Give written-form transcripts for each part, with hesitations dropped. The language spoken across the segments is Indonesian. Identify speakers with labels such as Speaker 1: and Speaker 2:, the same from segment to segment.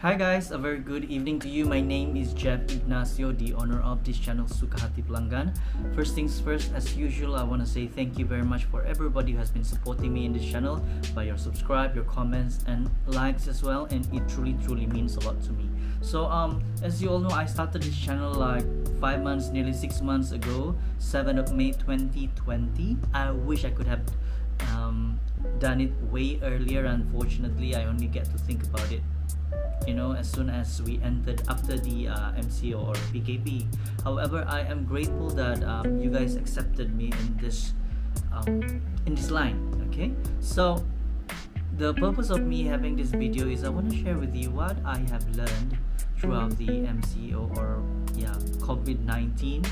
Speaker 1: Hi guys, a very good evening to you. My name is Jeff Ignacio, the owner of this channel Suka Hati Pelanggan. First things first, as usual, I want to say thank you very much for everybody who has been supporting me in this channel by your subscribe, your comments, and likes as well, and it truly means a lot to me. So as you all know, I started this channel like 5 months, nearly 6 months ago, 7th of May 2020. I wish I could have done it way earlier. Unfortunately, I only get to think about it as soon as we entered after the MCO or PKP. However, I am grateful that you guys accepted me in this line. Okay, so the purpose of me having this video is I want to share with you what I have learned throughout the MCO or COVID-19.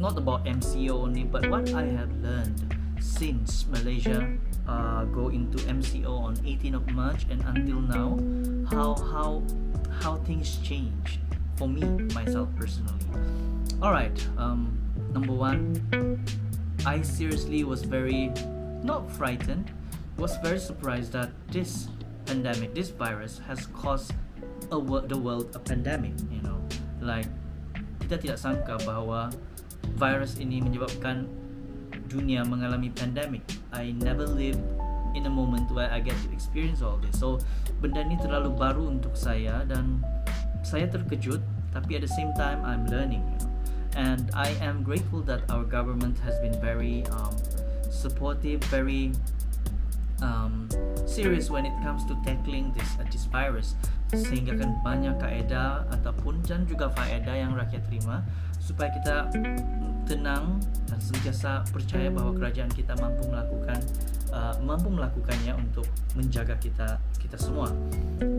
Speaker 1: Not about MCO only, but what I have learned since Malaysia go into MCO on 18th of March and until now, how things changed for me myself personally. Alright, number one, I seriously was very not frightened, was very surprised that this pandemic, this virus has caused the world a pandemic. Like kita tidak sangka bahwa virus ini menyebabkan dunia mengalami pandemic. I never lived in a moment where I get to experience all this. So benda ni terlalu baru untuk saya dan saya terkejut, tapi at the same time I'm learning. And I am grateful that our government has been very supportive, very serious when it comes to tackling this virus, sehingga kan banyak kaedah ataupun dan juga faedah yang rakyat terima supaya kita tenang dan sentiasa percaya bahwa kerajaan kita mampu melakukannya untuk menjaga kita semua.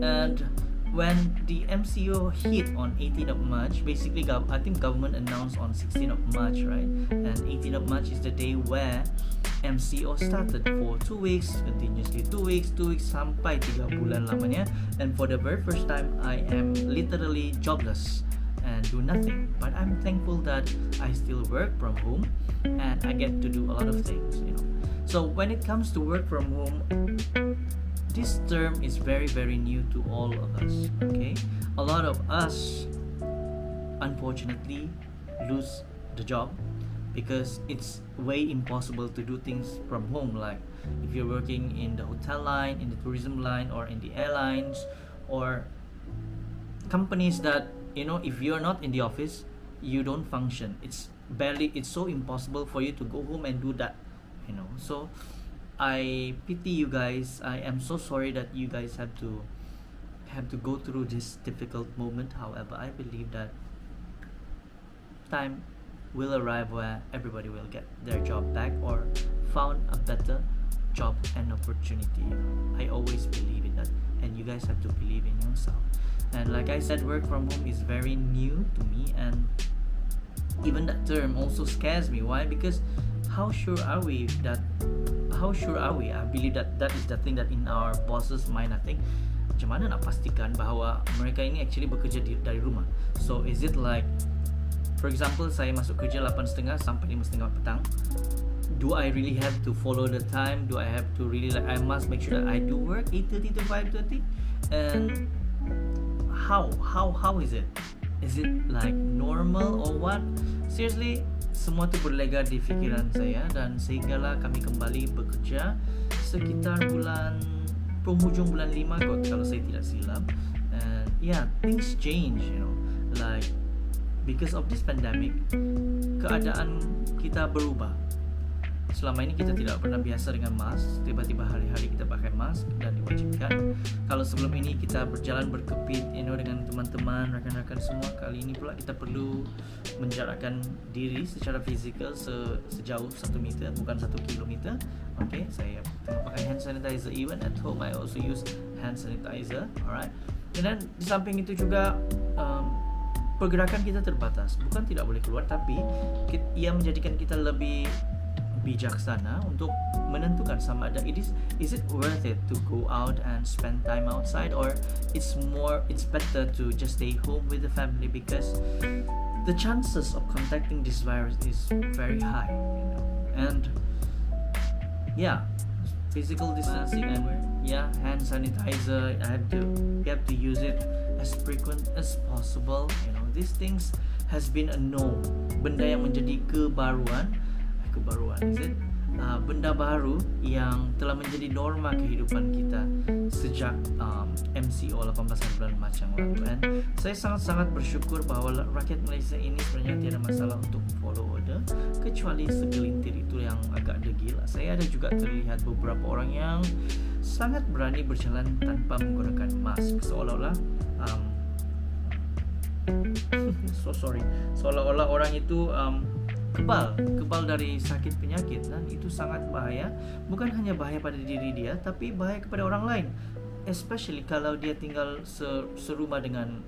Speaker 1: And when the MCO hit on 18th of March, basically I think government announced on 16th of March, right? And 18th of March is the day where MCO started for 2 weeks, continuously 2 weeks sampai 3 bulan lamanya. And for the very first time, I am literally jobless and do nothing, but I'm thankful that I still work from home and I get to do a lot of things. So when it comes to work from home, this term is very new to all of us. Okay, a lot of us unfortunately lose the job because it's way impossible to do things from home. Like if you're working in the hotel line, in the tourism line, or in the airlines, or companies that if you're not in the office, you don't function. It's so impossible for you to go home and do that. So I pity you guys. I am so sorry that you guys have to go through this difficult moment. However, I believe that time will arrive where everybody will get their job back or found a better job and opportunity. I always believe in that, and you guys have to believe in yourself. And like I said, work from home is very new to me, and even that term also scares me. Why? Because how sure are we? I believe that is the thing that in our bosses' mind, I think, macam mana nak pastikan bahawa mereka ini actually bekerja dari rumah. So is it like, for example, saya masuk kerja 8.30 sampai 5.30 petang. Do I really have to follow the time? Do I have to really I must make sure that I do work 8:30 to 5:30? And how is it? Is it like normal or what? Seriously, semua tu berlega di fikiran saya, dan sehinggalah kami kembali bekerja sekitar penghujung bulan 5 kalau saya tidak silap. And things change, like because of this pandemic, keadaan kita berubah. Selama ini kita tidak pernah biasa dengan mask, tiba-tiba hari-hari kita pakai mask dan diwajibkan. Kalau sebelum ini kita berjalan berkepit dengan teman-teman, rakan-rakan semua, kali ini pula kita perlu menjarakkan diri secara fizikal sejauh 1 meter, bukan 1 kilometer. Okay, saya tengah pakai hand sanitizer. Even at home I also use hand sanitizer. Alright. Dan di samping itu juga pergerakan kita terbatas. Bukan tidak boleh keluar, tapi ia menjadikan kita lebih bijaksana untuk menentukan sama ada is it worth it to go out and spend time outside, or it's better to just stay home with the family, because the chances of contacting this virus is very high. And physical distancing and hand sanitizer. We have to to use it as frequent as possible. These things has been a norm. Benda yang menjadi kebaruan is it? Benda baru yang telah menjadi norma kehidupan kita sejak MCO 18 bulan macam lalu. Dan saya sangat-sangat bersyukur bahawa rakyat Malaysia ini sebenarnya tiada masalah untuk follow order, kecuali segelintir itu yang agak degil. Saya ada juga terlihat beberapa orang yang sangat berani berjalan tanpa menggunakan mask, seolah-olah seolah-olah orang itu kebal dari sakit penyakit, dan itu sangat bahaya. Bukan hanya bahaya pada diri dia, tapi bahaya kepada orang lain, especially kalau dia tinggal serumah dengan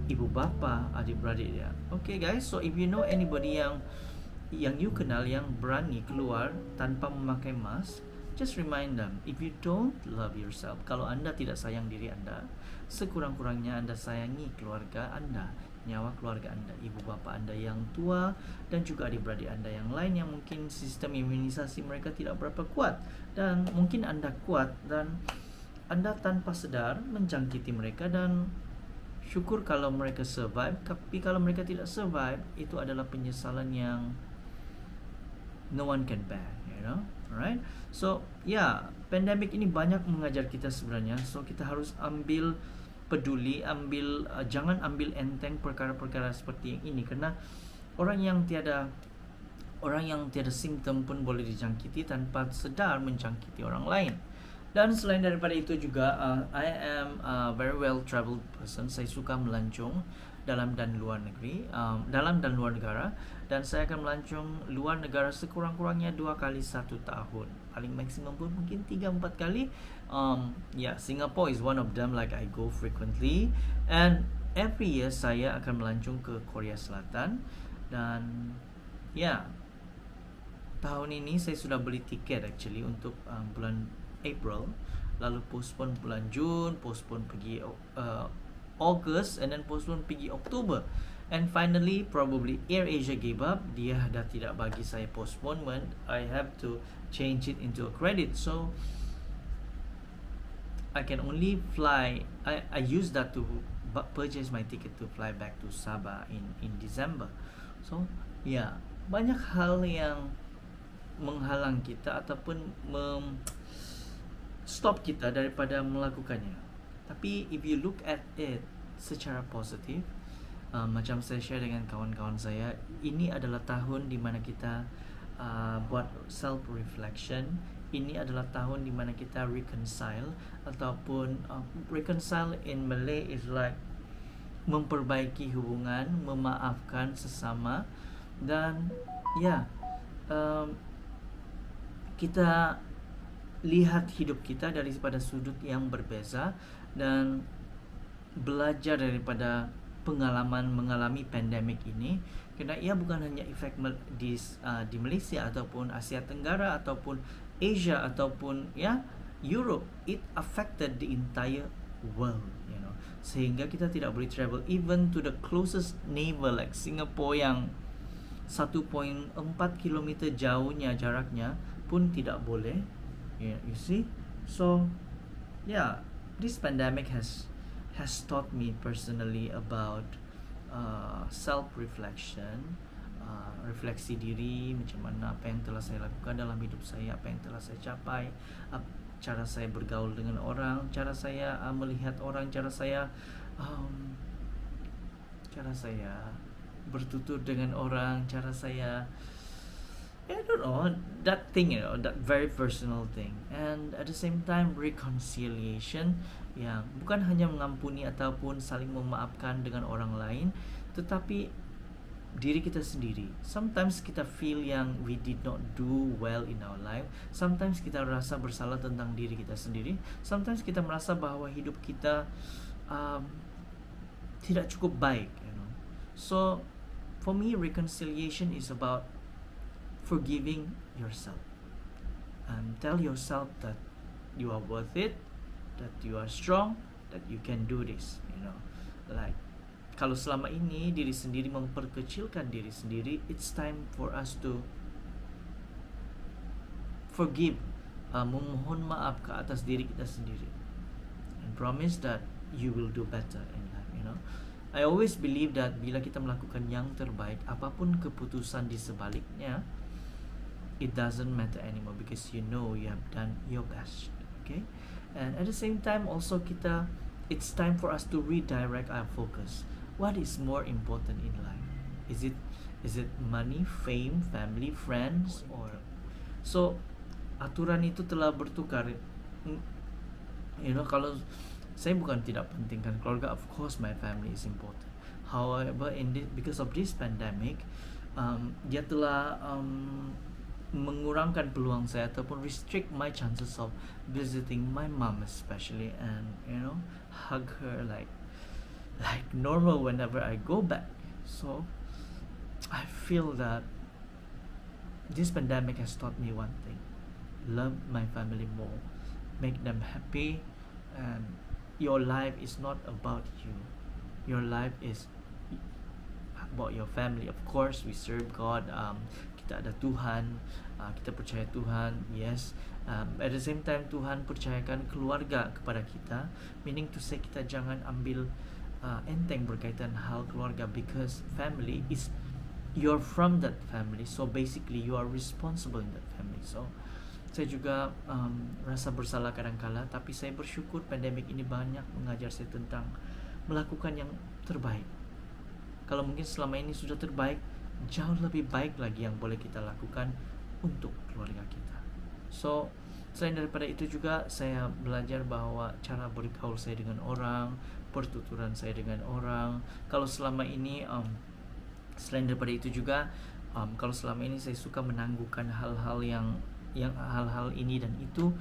Speaker 1: ibu bapa, adik-beradik dia. Okay guys, so if you know anybody yang you kenal yang berani keluar tanpa memakai mask, just remind them, if you don't love yourself, kalau anda tidak sayang diri anda, sekurang-kurangnya anda sayangi keluarga anda, nyawa keluarga anda, ibu bapa anda yang tua, dan juga adik-beradik anda yang lain yang mungkin sistem imunisasi mereka tidak berapa kuat, dan mungkin anda kuat dan anda tanpa sadar menjangkiti mereka, dan syukur kalau mereka survive. Tapi kalau mereka tidak survive, itu adalah penyesalan yang no one can bear, alright. So pandemic ini banyak mengajar kita sebenarnya. So kita harus ambil peduli, jangan ambil enteng perkara-perkara seperti yang ini, karena orang yang tiada simptom pun boleh dijangkiti tanpa sedar menjangkiti orang lain. Dan selain daripada itu juga I am a very well traveled person. Saya suka melancong dalam dan luar negeri, dalam dan luar negara, dan saya akan melancong luar negara sekurang-kurangnya 2 kali 1 tahun, paling maksimum pun mungkin 3-4 kali. Singapore is one of them, like I go frequently, and every year saya akan melancong ke Korea Selatan. Dan tahun ini saya sudah beli tiket actually untuk bulan April, lalu postpone bulan Jun, postpone pergi August, and then postpone pergi Oktober. And finally, probably AirAsia gave up. Dia dah tidak bagi saya postponement. I have to change it into a credit. So I can only fly. I use that to purchase my ticket to fly back to Sabah in December. So banyak hal yang menghalang kita ataupun stop kita daripada melakukannya. Tapi if you look at it secara positif, macam saya share dengan kawan-kawan saya, ini adalah tahun di mana kita buat self reflection. Ini adalah tahun di mana kita reconcile, ataupun reconcile in Malay is like memperbaiki hubungan, memaafkan sesama, dan kita lihat hidup kita daripada sudut yang berbeza, dan belajar daripada pengalaman mengalami pandemik ini, kerana ia bukan hanya efek di Malaysia ataupun Asia Tenggara ataupun Asia ataupun Europe. It affected the entire world, sehingga kita tidak boleh travel even to the closest neighbor like Singapore yang 1.4 km jauhnya jaraknya pun tidak boleh. You see, so this pandemic has taught me personally about self-reflection, refleksi diri, macam mana apa yang telah saya lakukan dalam hidup saya, apa yang telah saya capai, cara saya bergaul dengan orang, cara saya melihat orang, cara saya bertutur dengan orang, cara saya I don't know, that thing, that very personal thing. And at the same time, reconciliation, yang bukan hanya mengampuni ataupun saling memaafkan dengan orang lain, tetapi diri kita sendiri. Sometimes kita feel yang we did not do well in our life. Sometimes kita rasa bersalah tentang diri kita sendiri. Sometimes kita merasa bahawa hidup kita tidak cukup baik, So for me, reconciliation is about forgiving yourself, and tell yourself that you are worth it, that you are strong, that you can do this. Like kalau selama ini diri sendiri memperkecilkan diri sendiri, it's time for us to forgive, memohon maaf ke atas diri kita sendiri, and promise that you will do better in life, you know. I always believe that bila kita melakukan yang terbaik, apapun keputusan di sebaliknya, it doesn't matter anymore because you know you have done your best. Okay, and at the same time also it's time for us to redirect our focus. What is more important in life? Is it money, fame, family, friends, or so? Aturan itu telah bertukar. You know, kalau saya bukan tidak pentingkan keluarga, of course my family is important. However, because of this pandemic, dia telah mengurangkan peluang saya ataupun restrict my chances of visiting my mom especially, and you know, hug her like normal whenever I go back. So I feel that this pandemic has taught me one thing: love my family more, make them happy. And your life is not about you, your life is about your family. Of course we serve God, kita ada Tuhan, kita percaya Tuhan, yes. At the same time Tuhan percayakan keluarga kepada kita, meaning to say kita jangan ambil enteng berkaitan hal keluarga, because family is, you're from that family, so basically you are responsible in that family. So saya juga rasa bersalah kadang-kala, tapi saya bersyukur pandemik ini banyak mengajar saya tentang melakukan yang terbaik. Kalau mungkin selama ini sudah terbaik, jauh lebih baik lagi yang boleh kita lakukan untuk keluarga kita. So selain daripada itu juga saya belajar bahwa cara bergaul saya dengan orang, pertuturan saya dengan orang. Kalau selama ini selain daripada itu juga, kalau selama ini saya suka menangguhkan hal-hal yang hal-hal ini dan itu,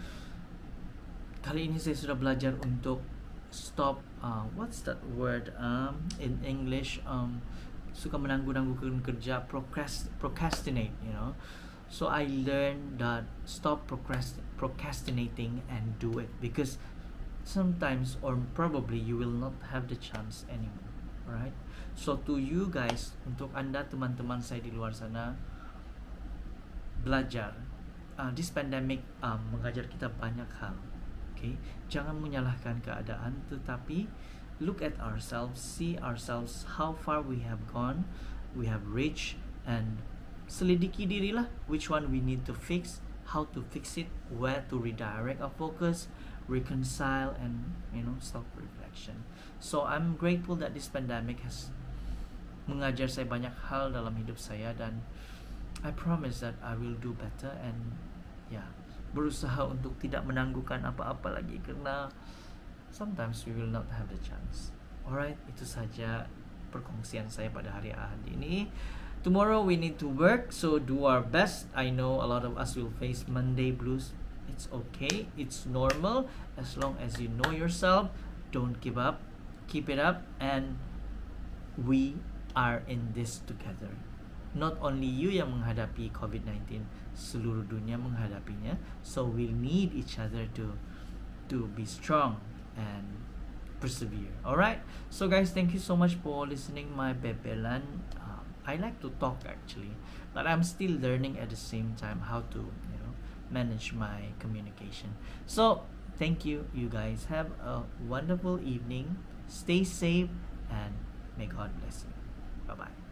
Speaker 1: kali ini saya sudah belajar untuk stop, what's that word in English, suka menangguh-nangguhkan kerja, procrastinate, you know. So I learned that stop procrastinating and do it, because sometimes or probably you will not have the chance anymore, right? So to you guys, untuk anda teman-teman saya di luar sana, belajar. This pandemic mengajar kita banyak hal. Okay, jangan menyalahkan keadaan, tetapi look at ourselves, see ourselves, how far we have gone, we have reached, and selidiki dirilah which one we need to fix, how to fix it, where to redirect our focus, reconcile, and you know, self-reflection. So I'm grateful that this pandemic has mengajar saya banyak hal dalam hidup saya, dan I promise that I will do better, and berusaha untuk tidak menangguhkan apa-apa lagi, karena sometimes we will not have the chance. Alright, itu saja perkongsian saya pada hari Ahad ini. Tomorrow we need to work, so do our best. I know a lot of us will face Monday blues. It's okay, it's normal, as long as you know yourself. Don't give up, keep it up, and we are in this together. Not only you yang menghadapi COVID-19, seluruh dunia menghadapinya. So we need each other to be strong and persevere. Alright, so guys, thank you so much for listening my bebelan. I like to talk actually, but I'm still learning at the same time how to, you know, manage my communication. So thank you, you guys. Have a wonderful evening. Stay safe, and may God bless you. Bye bye.